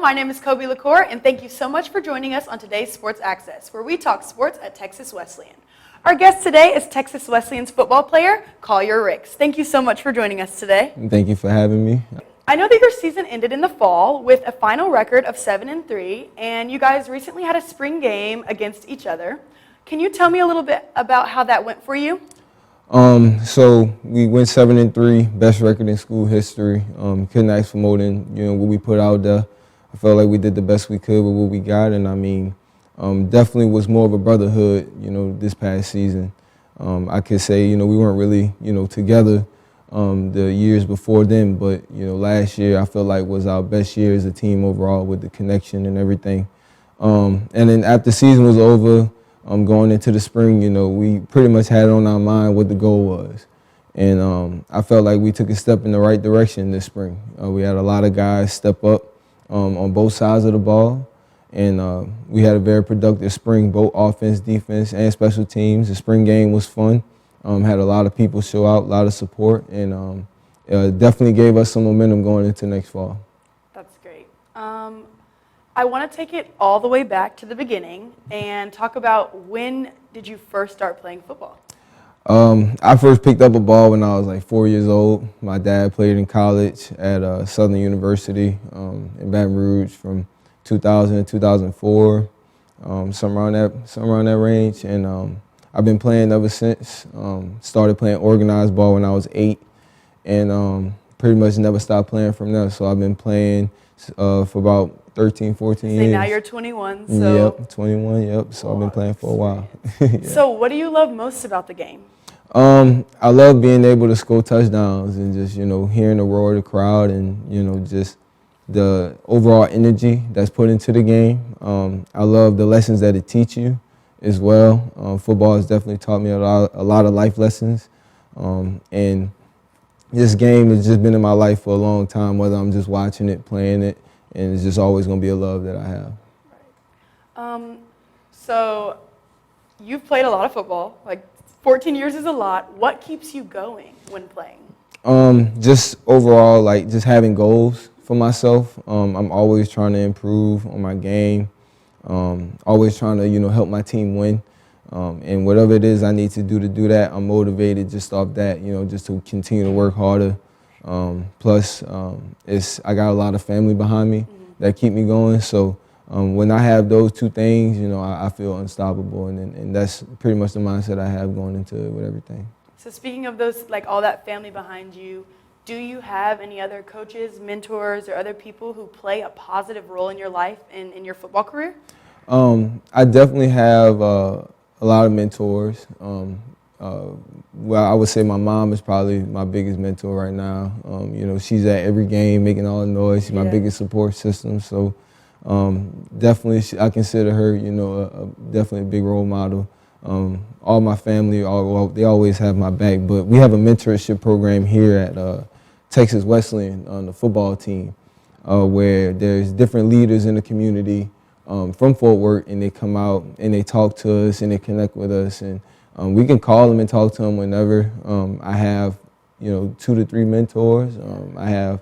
my name is Kobi Lacour, and thank you so much for joining us on today's Sports Access, where we talk sports at Texas Wesleyan. Our guest today is Texas Wesleyan's football player, Collier Ricks. Thank you so much for joining us today. Thank you for having me. I know that your season ended in the fall with a final record of 7-3, and you guys recently had a spring game against each other. Can you tell me a little bit about how that went for you? So we went 7-3, best record in school history. Couldn't ask for more than what we put out there. I felt like we did the best we could with what we got, and I mean, definitely was more of a brotherhood, this past season. I could say, we weren't really, together the years before then, but last year I felt like was our best year as a team overall with the connection and everything. And then after the season was over, going into the spring, we pretty much had on our mind what the goal was. And I felt like we took a step in the right direction this spring. We had a lot of guys step up on both sides of the ball. And we had a very productive spring, both offense, defense, and special teams. The spring game was fun. Had a lot of people show out, a lot of support, and definitely gave us some momentum going into next fall. That's great. I want to take it all the way back to the beginning and talk about when did you first start playing football? I first picked up a ball when I was like 4 years old. My dad played in college at Southern University in Baton Rouge from 2000 to 2004, somewhere around that range. And I've been playing ever since. Started playing organized ball when I was 8, and pretty much never stopped playing from there. So I've been playing for about 13, 14 years. Now you're 21, so. Yep, 21, yep. So I've been playing for a while. Yeah. So what do you love most about the game? I love being able to score touchdowns and just, hearing the roar of the crowd and, just the overall energy that's put into the game. I love the lessons that it teaches you as well. Football has definitely taught me a lot of life lessons. And this game has just been in my life for a long time, whether I'm just watching it, playing it, and it's just always going to be a love that I have. Right. So you've played a lot of football. Like 14 years is a lot. What keeps you going when playing? Just overall, like just having goals for myself. I'm always trying to improve on my game. Always trying to, help my team win. And whatever it is I need to do that, I'm motivated just off that, just to continue to work harder. Plus, I got a lot of family behind me that keep me going. So when I have those two things, I feel unstoppable. And that's pretty much the mindset I have going into it with everything. So speaking of those, like all that family behind you, do you have any other coaches, mentors, or other people who play a positive role in your life and in your football career? I definitely have a lot of mentors. Well, I would say my mom is probably my biggest mentor right now. She's at every game making all the noise. She's my biggest support system. So definitely, I consider her, definitely a big role model. All my family, they always have my back. But we have a mentorship program here at Texas Wesleyan on the football team, where there's different leaders in the community from Fort Worth, and they come out and they talk to us and they connect with us, and we can call them and talk to them whenever. I have 2 to 3 mentors. I have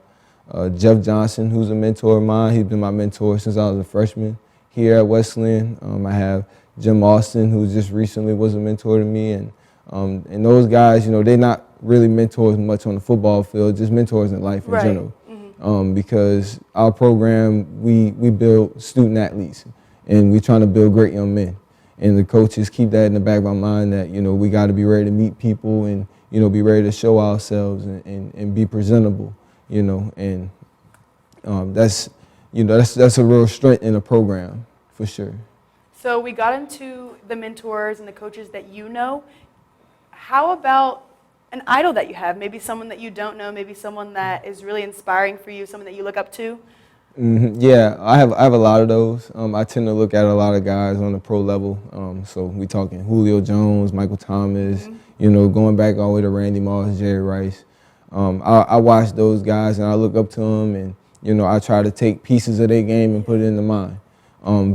Jeff Johnson, who's a mentor of mine. He's been my mentor since I was a freshman here at Wesleyan. I have Jim Austin, who just recently was a mentor to me, and those guys, they're not really mentors much on the football field, just mentors in life in general. Because our program, we build student athletes, and we're trying to build great young men. And the coaches keep that in the back of my mind that, we got to be ready to meet people and, be ready to show ourselves and be presentable, and that's a real strength in the program for sure. So we got into the mentors and the coaches that you know. How about an idol that you have? Maybe someone that you don't know, maybe someone that is really inspiring for you, someone that you look up to? Yeah, I have a lot of those. I tend to look at a lot of guys on the pro level. So we talking Julio Jones, Michael Thomas, going back all the way to Randy Moss, Jerry Rice. I watch those guys and I look up to them, and I try to take pieces of their game and put it into mine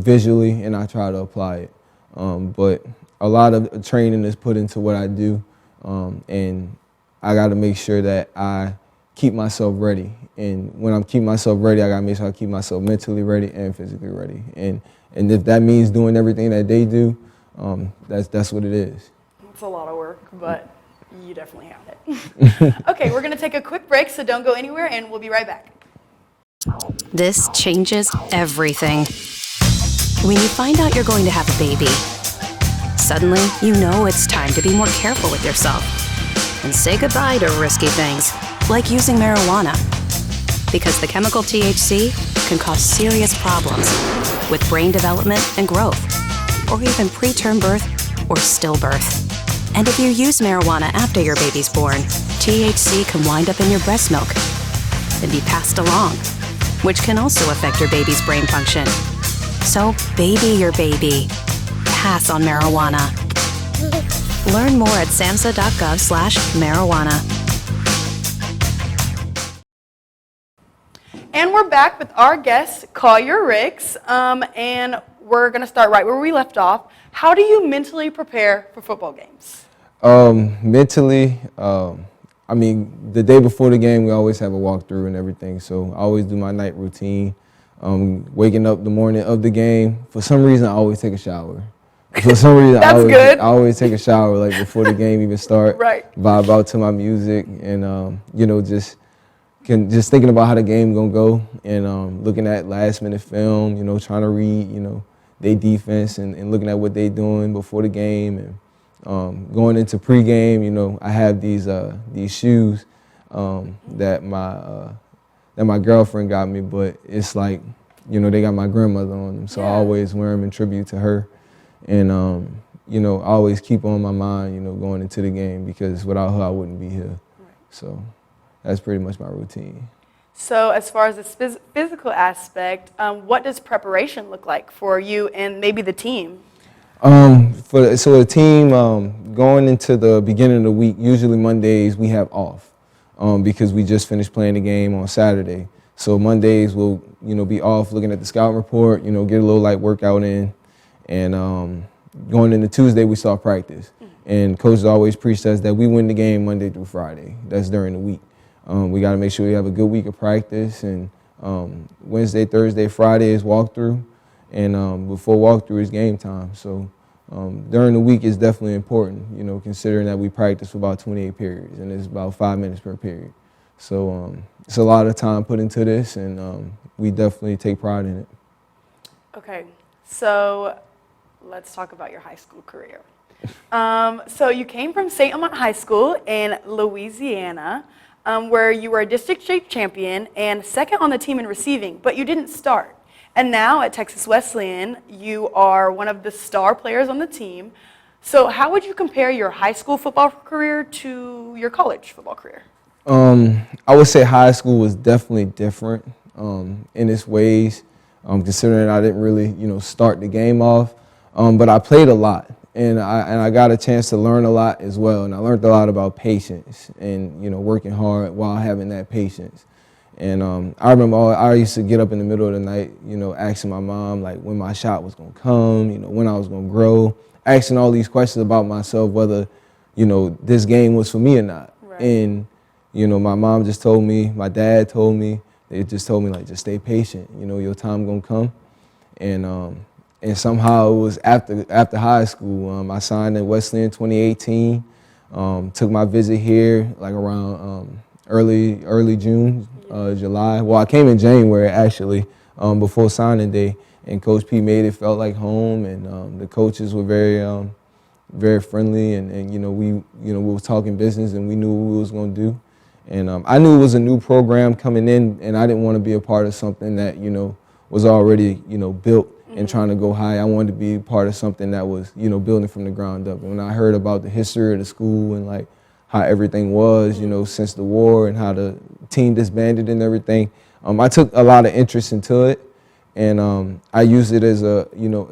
visually, and I try to apply it. But a lot of training is put into what I do, and I got to make sure that I keep myself ready. And when I'm keeping myself ready, I gotta make sure I keep myself mentally ready and physically ready. And if that means doing everything that they do, that's what it is. It's a lot of work, but you definitely have it. Okay, we're gonna take a quick break, so don't go anywhere, and we'll be right back. This changes everything. When you find out you're going to have a baby, suddenly you know it's time to be more careful with yourself and say goodbye to risky things, like using marijuana. Because the chemical THC can cause serious problems with brain development and growth, or even preterm birth or stillbirth. And if you use marijuana after your baby's born, THC can wind up in your breast milk and be passed along, which can also affect your baby's brain function. So baby your baby. Pass on marijuana. Learn more at samhsa.gov/marijuana. And we're back with our guest, Collier Ricks, and we're going to start right where we left off. How do you mentally prepare for football games? Mentally, I mean, the day before the game, we always have a walkthrough and everything, so I always do my night routine. Waking up the morning of the game, for some reason, I always take a shower. For some reason, I always take a shower like before the game even start. Right. Vibe out to my music, and you know, just thinking about how the game gonna go, and looking at last minute film. You know, trying to read, you know, their defense, and looking at what they doing before the game, and going into pregame. You know, I have these shoes that my girlfriend got me, but it's like, you know, they got my grandmother on them, so I always wear them in tribute to her. And, you know, I always keep on my mind, you know, going into the game, because without her, I wouldn't be here. Right. So that's pretty much my routine. So as far as the physical aspect, what does preparation look like for you and maybe the team? So the team, going into the beginning of the week, usually Mondays we have off. Because we just finished playing the game on Saturday. So Mondays we'll, you know, be off looking at the scouting report, you know, get a little light workout in, and going into Tuesday we start practice. And coaches always preach to us that we win the game Monday through Friday. That's during the week. We got to make sure we have a good week of practice, and Wednesday, Thursday, Friday is walkthrough, and before walkthrough is game time. So during the week is definitely important, you know, considering that we practice for about 28 periods, and it's about 5 minutes per period. So it's a lot of time put into this, and we definitely take pride in it. Okay, so let's talk about your high school career. So you came from St. Amant High School in Louisiana, where you were a district state champion and second on the team in receiving, but you didn't start. And now at Texas Wesleyan, you are one of the star players on the team. So how would you compare your high school football career to your college football career? I would say high school was definitely different in its ways, considering I didn't really, you know, start the game off. But I played a lot, and I got a chance to learn a lot as well. And I learned a lot about patience and, you know, working hard while having that patience. And I remember I used to get up in the middle of the night, you know, asking my mom, like, when my shot was going to come, you know, when I was going to grow, asking all these questions about myself, whether, you know, this game was for me or not. Right. And, you know, my mom just told me, my dad told me, they just told me, like, just stay patient, you know, your time going to come. And somehow it was after high school. I signed at Wesleyan in 2018, took my visit here, like, around early June. July. Well, I came in January actually, before signing day, and Coach P made it felt like home, and the coaches were very friendly, and you know we were talking business, and we knew what we was going to do, and I knew it was a new program coming in, and I didn't want to be a part of something that, you know, was already, you know, built and trying to go high. I wanted to be part of something that was, you know, building from the ground up. And when I heard about the history of the school and like how everything was, you know, since the war, and how the team disbanded and everything, I took a lot of interest into it, and I used it as a, you know,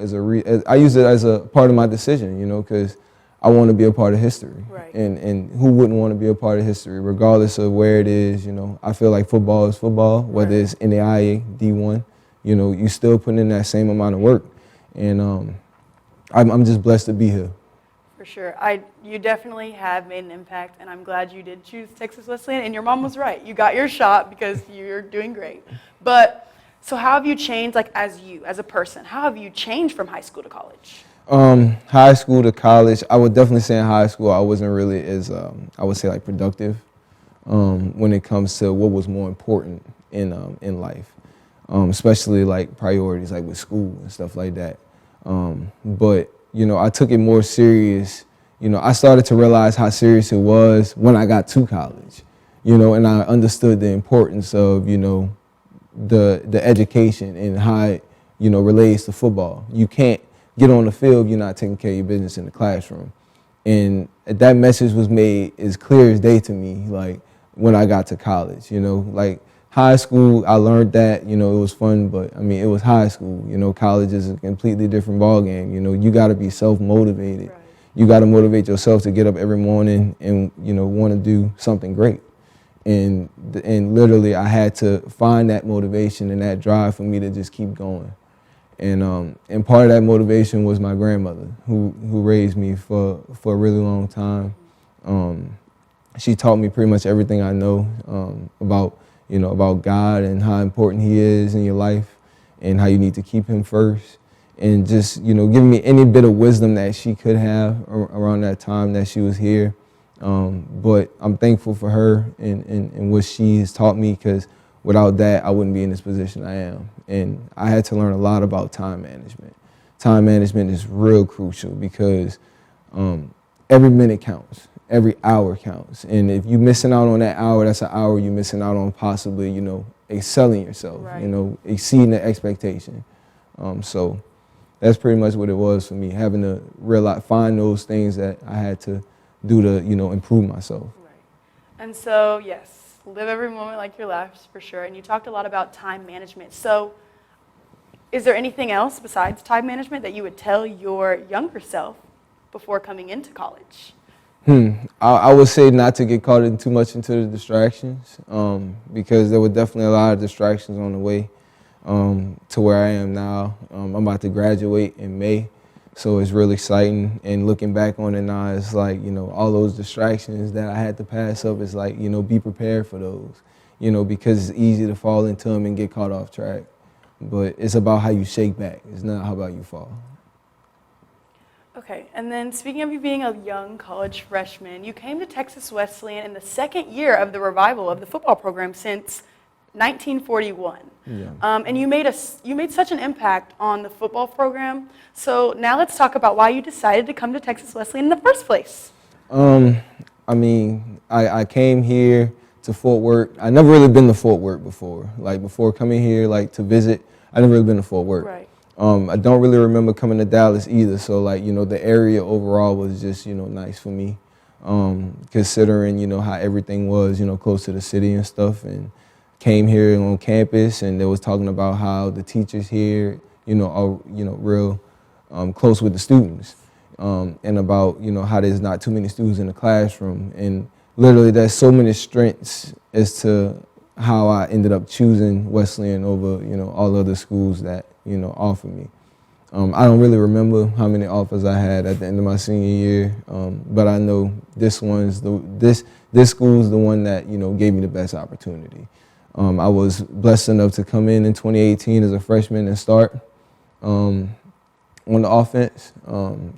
I used it as a part of my decision, you know, because I want to be a part of history. Right. And who wouldn't want to be a part of history, regardless of where it is, you know. I feel like football is football, whether it's NAIA, D1, you know, you still put in that same amount of work, and I'm just blessed to be here. For sure. You definitely have made an impact, and I'm glad you did choose Texas Wesleyan. And your mom was right. You got your shot because you're doing great. But so how have you changed, like as a person? How have you changed from high school to college? High school to college, I would definitely say in high school I wasn't really as, I would say like productive when it comes to what was more important in life, especially like priorities like with school and stuff like that. But you know, I took it more serious. You know, I started to realize how serious it was when I got to college, you know, and I understood the importance of, you know, the education and how it, you know, relates to football. You can't get on the field if you're not taking care of your business in the classroom. And that message was made as clear as day to me, like when I got to college, you know, like high school, I learned that, you know, it was fun, but I mean, it was high school, you know, college is a completely different ballgame. You know, you got to be self-motivated. Right. You got to motivate yourself to get up every morning and, you know, want to do something great. And literally I had to find that motivation and that drive for me to just keep going. And part of that motivation was my grandmother who raised me for a really long time. She taught me pretty much everything I know about God and how important he is in your life and how you need to keep him first. And just, you know, giving me any bit of wisdom that she could have around that time that she was here. But I'm thankful for her and what she has taught me, because without that, I wouldn't be in this position I am. And I had to learn a lot about time management. Time management is real crucial because every minute counts. Every hour counts. And if you're missing out on that hour, that's an hour you're missing out on possibly, you know, excelling yourself, right. You know, exceeding the expectation. So that's pretty much what it was for me, having to realize, find those things that I had to do to, you know, improve myself. Right. And so, yes, live every moment like your last, for sure. And you talked a lot about time management. So is there anything else besides time management that you would tell your younger self before coming into college? I would say not to get caught in too much into the distractions, because there were definitely a lot of distractions on the way to where I am now. I'm about to graduate in May, so it's really exciting. And looking back on it now, it's like, you know, all those distractions that I had to pass up, it's like, you know, be prepared for those, you know, because it's easy to fall into them and get caught off track. But it's about how you shake back. It's not how about you fall. Okay, and then speaking of you being a young college freshman, you came to Texas Wesleyan in the second year of the revival of the football program since 1941. Yeah. And you made such an impact on the football program. So now let's talk about why you decided to come to Texas Wesleyan in the first place. I mean, I came here to Fort Worth. I never really been to Fort Worth before. Like before coming here, like to visit, I never really been to Fort Worth. Right. I don't really remember coming to Dallas either, so like, you know, the area overall was just, you know, nice for me, considering, you know, how everything was, you know, close to the city and stuff. And came here on campus, and they was talking about how the teachers here, you know, are, you know, real close with the students, and about, you know, how there's not too many students in the classroom. And literally there's so many strengths as to how I ended up choosing Wesleyan over, you know, all other schools that, you know, offered me. I don't really remember how many offers I had at the end of my senior year, but I know this school's the one that, you know, gave me the best opportunity. I was blessed enough to come in 2018 as a freshman and start on the offense.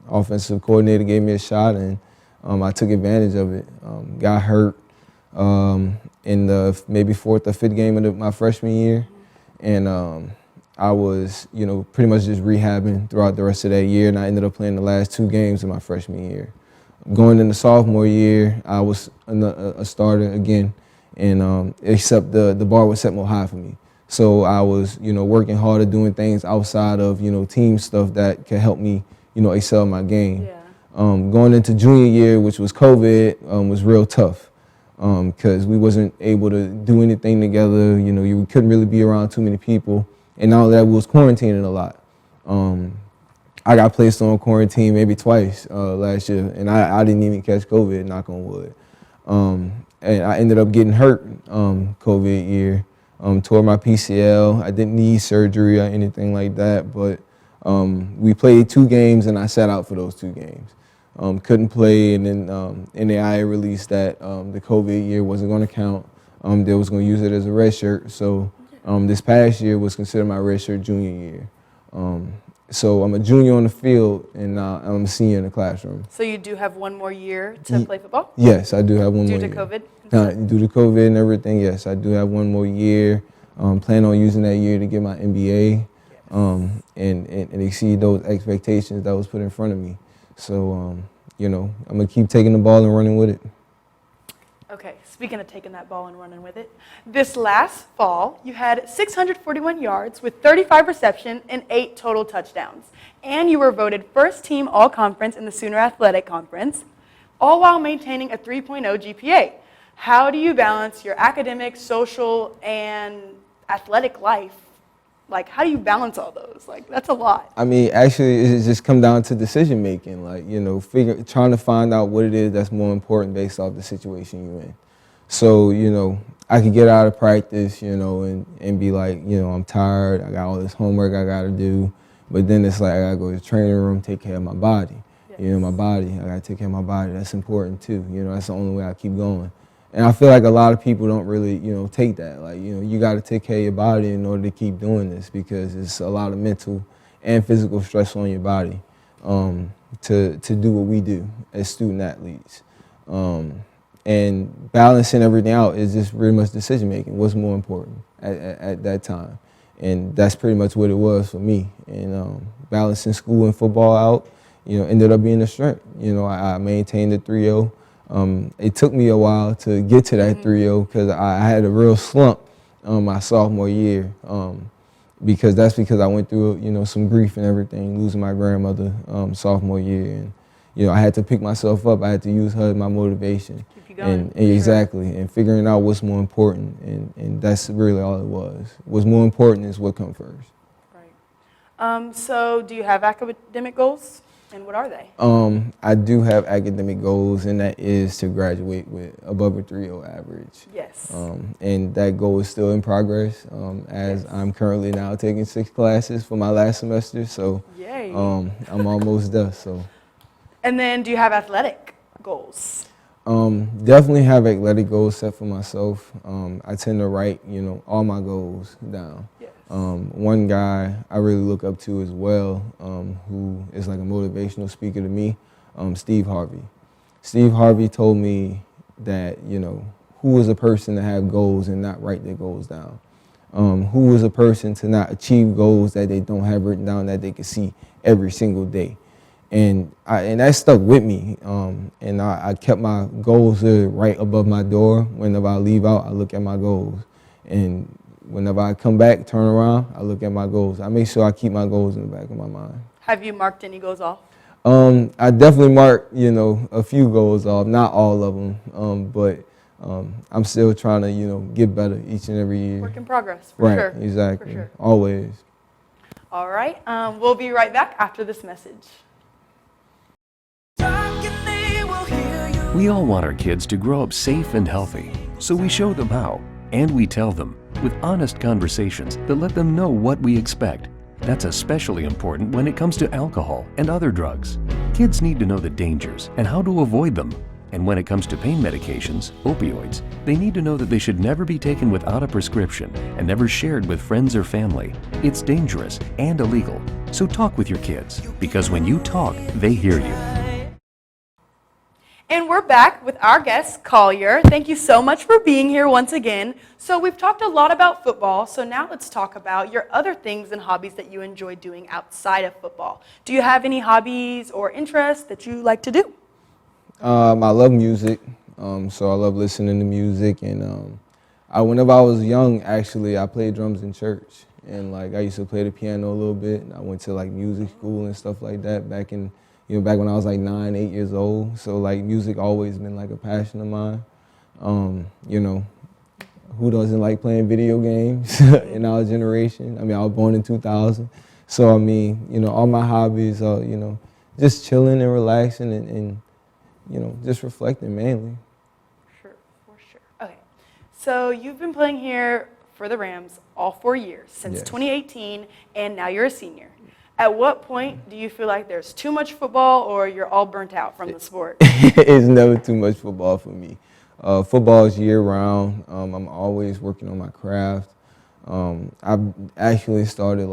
Offensive coordinator gave me a shot, and I took advantage of it. Got hurt in the maybe fourth or fifth game of my freshman year, and I was, you know, pretty much just rehabbing throughout the rest of that year, and I ended up playing the last 2 games of my freshman year. Going into sophomore year, I was a starter again, and except the bar was set more high for me. So I was, you know, working harder, doing things outside of, you know, team stuff that could help me, you know, excel my game. Yeah. Going into junior year, which was COVID, was real tough because we wasn't able to do anything together. You know, you couldn't really be around too many people. And now that we was quarantining a lot. I got placed on quarantine maybe twice last year, and I didn't even catch COVID, knock on wood. And I ended up getting hurt COVID year, tore my PCL. I didn't need surgery or anything like that, but we played 2 games, and I sat out for those 2 games. couldn't play, and then NAIA released that the COVID year wasn't going to count. They was going to use it as a red shirt. So this past year was considered my red shirt junior year. So I'm a junior on the field, and I'm a senior in the classroom. So you do have one more year to play football? Yes, I do have one more year. Due to COVID? Due to COVID and everything, yes, I do have one more year. Plan on using that year to get my MBA and exceed those expectations that was put in front of me. So, you know, I'm going to keep taking the ball and running with it. Okay, speaking of taking that ball and running with it, this last fall, you had 641 yards with 35 receptions and 8 total touchdowns. And you were voted first team all-conference in the Sooner Athletic Conference, all while maintaining a 3.0 GPA. How do you balance your academic, social, and athletic life? Like, how do you balance all those? Like, that's a lot. I mean, actually, it just come down to decision making. Like, you know, trying to find out what it is that's more important based off the situation you're in. So, you know, I could get out of practice, you know, and be like, you know, I'm tired. I got all this homework I got to do. But then it's like I got to go to the training room, take care of my body. Yes. You know, my body. I got to take care of my body. That's important too. You know, that's the only way I keep going. And I feel like a lot of people don't really, you know, take that. Like, you know, you got to take care of your body in order to keep doing this, because it's a lot of mental and physical stress on your body to do what we do as student athletes. And balancing everything out is just pretty much decision making. What's more important at that time? And that's pretty much what it was for me. And balancing school and football out, you know, ended up being a strength. You know, I maintained the 3.0. It took me a while to get to that 3.0 because I had a real slump my sophomore year, because I went through, you know, some grief and everything, losing my grandmother sophomore year, and you know, I had to pick myself up. I had to use her as my motivation. Keep you going. And exactly, and figuring out what's more important, and that's really all it was. What's more important is what comes first. Right. So do you have academic goals? And what are they? I do have academic goals, and that is to graduate with above a 3.0 average. Yes. And that goal is still in progress, as I'm currently now taking 6 classes for my last semester. So yay. I'm almost there. So. And then do you have athletic goals? Definitely have athletic goals set for myself. I tend to write, you know, all my goals down. Yes. One guy I really look up to as well, who is like a motivational speaker to me, Steve Harvey. Steve Harvey told me that, you know, who is a person to have goals and not write their goals down? Who is a person to not achieve goals that they don't have written down that they can see every single day? And that stuck with me, and I kept my goals right above my door. Whenever I leave out, I look at my goals, and whenever I come back, turn around, I look at my goals. I make sure I keep my goals in the back of my mind. Have you marked any goals off? I definitely marked, you know, a few goals off, not all of them, but I'm still trying to, you know, get better each and every year. Work in progress, for right, sure. Exactly, For sure. Always. All right, we'll be right back after this message. We all want our kids to grow up safe and healthy, so we show them how, and we tell them with honest conversations that let them know what we expect. That's especially important when it comes to alcohol and other drugs. Kids need to know the dangers and how to avoid them. And when it comes to pain medications, opioids, they need to know that they should never be taken without a prescription and never shared with friends or family. It's dangerous and illegal. So talk with your kids, because when you talk, they hear you. And we're back with our guest, Collier. Thank you so much for being here once again. So we've talked a lot about football, so now let's talk about your other things and hobbies that you enjoy doing outside of football. Do you have any hobbies or interests that you like to do? I love music, so I love listening to music. And whenever I was young, actually, I played drums in church. And like I used to play the piano a little bit. I went to like music school and stuff like that back when I was like 9, 8 years old. So like music always been like a passion of mine. You know, who doesn't like playing video games in our generation? I mean, I was born in 2000. So I mean, you know, all my hobbies are, you know, just chilling and relaxing and you know, just reflecting mainly. For sure. Okay. So you've been playing here for the Rams all 4 years, since Yes. 2018, and now you're a senior. At what point do you feel like there's too much football or you're all burnt out from the sport? It's never too much football for me. Football is year round. I'm always working on my craft. I've actually started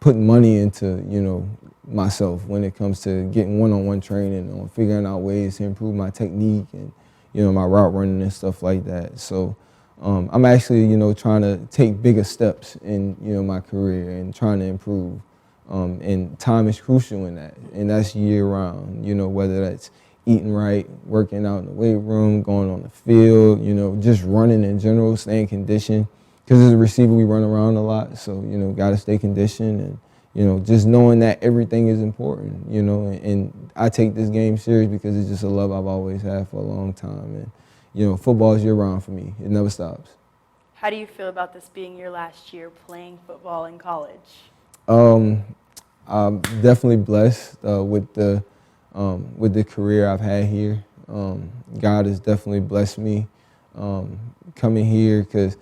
putting money into, myself when it comes to getting one-on-one training, on figuring out ways to improve my technique and, my route running and stuff like that. So I'm actually, trying to take bigger steps in, my career and trying to improve. And time is crucial in that, and that's year round, whether that's eating right, working out in the weight room, going on the field, just running in general, staying conditioned. Because as a receiver, we run around a lot, so, got to stay conditioned and, just knowing that everything is important, and I take this game serious because it's just a love I've always had for a long time. And, football is year round for me. It never stops. How do you feel about this being your last year playing football in college? I'm definitely blessed with the career I've had here. God has definitely blessed me coming here because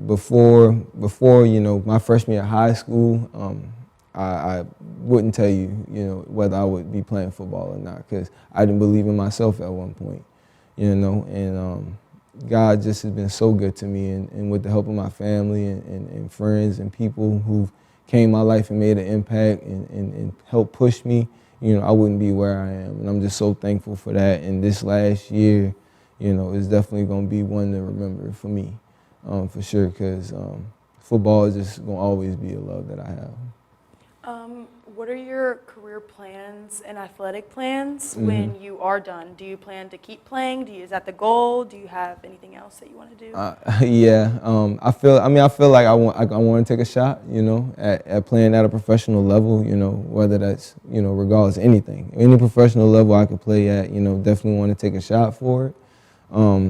before my freshman year of high school, I wouldn't tell you whether I would be playing football or not because I didn't believe in myself at one point, and God just has been so good to me, and with the help of my family and friends and people who've came in my life and made an impact and helped push me, I wouldn't be where I am. And I'm just so thankful for that. And this last year, is definitely going to be one to remember for me, for sure, because football is just going to always be a love that I have. What are your career plans and athletic plans when you are done? Do you plan to keep playing? Is that the goal? Do you have anything else that you want to do? I feel like I want to take a shot, at playing at a professional level, whether that's, regardless of anything. Any professional level I could play at, definitely want to take a shot for it.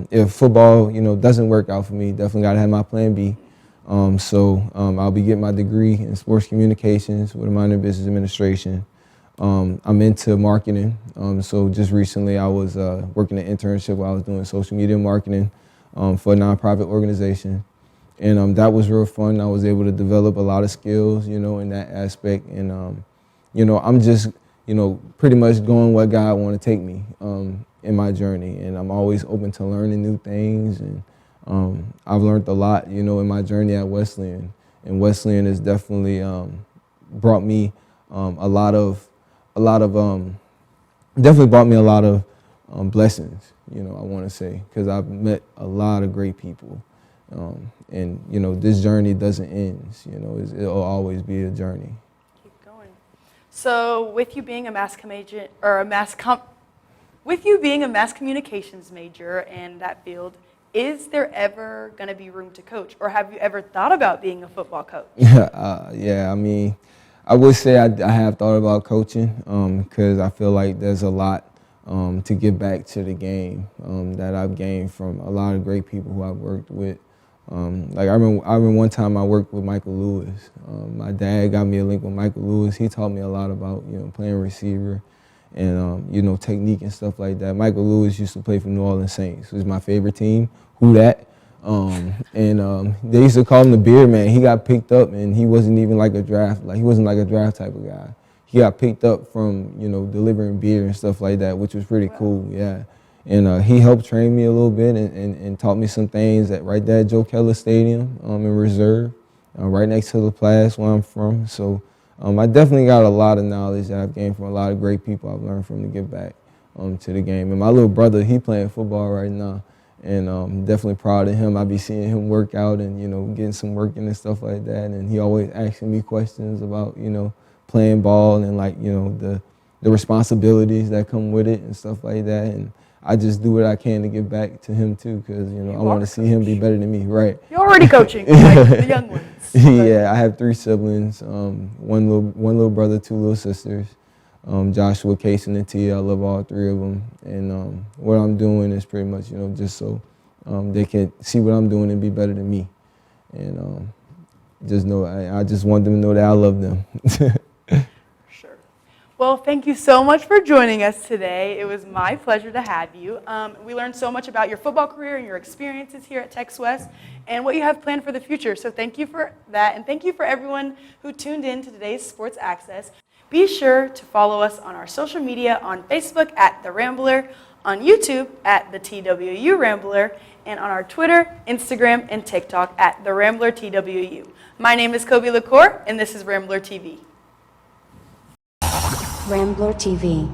If football, doesn't work out for me, definitely got to have my plan B. I'll be getting my degree in sports communications with a minor in business administration. I'm into marketing. So just recently I was working an internship where I was doing social media marketing for a nonprofit organization. And that was real fun. I was able to develop a lot of skills, in that aspect. And, I'm just, pretty much going where God want to take me in my journey. And I'm always open to learning new things. And I've learned a lot, in my journey at Wesleyan, and Wesleyan has definitely brought me definitely brought me a lot of blessings, I want to say, because I've met a lot of great people, and this journey doesn't end, it'll always be a journey. Keep going. So, with you being a mass communications major in that field, is there ever going to be room to coach, or have you ever thought about being a football coach? I would say I have thought about coaching because I feel like there's a lot to give back to the game that I've gained from a lot of great people who I've worked with. I remember one time I worked with Michael Lewis. My dad got me a link with Michael Lewis. He taught me a lot about playing receiver and technique and stuff like that. Michael Lewis used to play for New Orleans Saints. It was my favorite team. Who that? They used to call him the Beard Man. He got picked up, and he wasn't even he wasn't like a draft type of guy. He got picked up from delivering beer and stuff like that, which was pretty cool. Yeah, and he helped train me a little bit and taught me some things right there at Joe Keller Stadium in Reserve, right next to the Place where I'm from. So I definitely got a lot of knowledge that I've gained from a lot of great people I've learned from to give back to the game. And my little brother, he playing football right now. And I'm definitely proud of him. I be seeing him work out and, getting some work in and stuff like that. And he always asking me questions about, playing ball and the responsibilities that come with it and stuff like that. And I just do what I can to give back to him too, because, I want to see him be better than me, right? You're already coaching, like the young ones. Yeah, I have 3 siblings, one little brother, 2 little sisters. Joshua, Case, and Tia. I love all 3 of them. And what I'm doing is pretty much, just so they can see what I'm doing and be better than me. And just know, I just want them to know that I love them. Sure. Well, thank you so much for joining us today. It was my pleasure to have you. We learned so much about your football career and your experiences here at Texas West and what you have planned for the future. So thank you for that, and thank you for everyone who tuned in to today's Sports Access. Be sure to follow us on our social media on Facebook at The Rambler, on YouTube at The TWU Rambler, and on our Twitter, Instagram, and TikTok at The Rambler TWU. My name is Kobi Lacour, and this is Rambler TV. Rambler TV.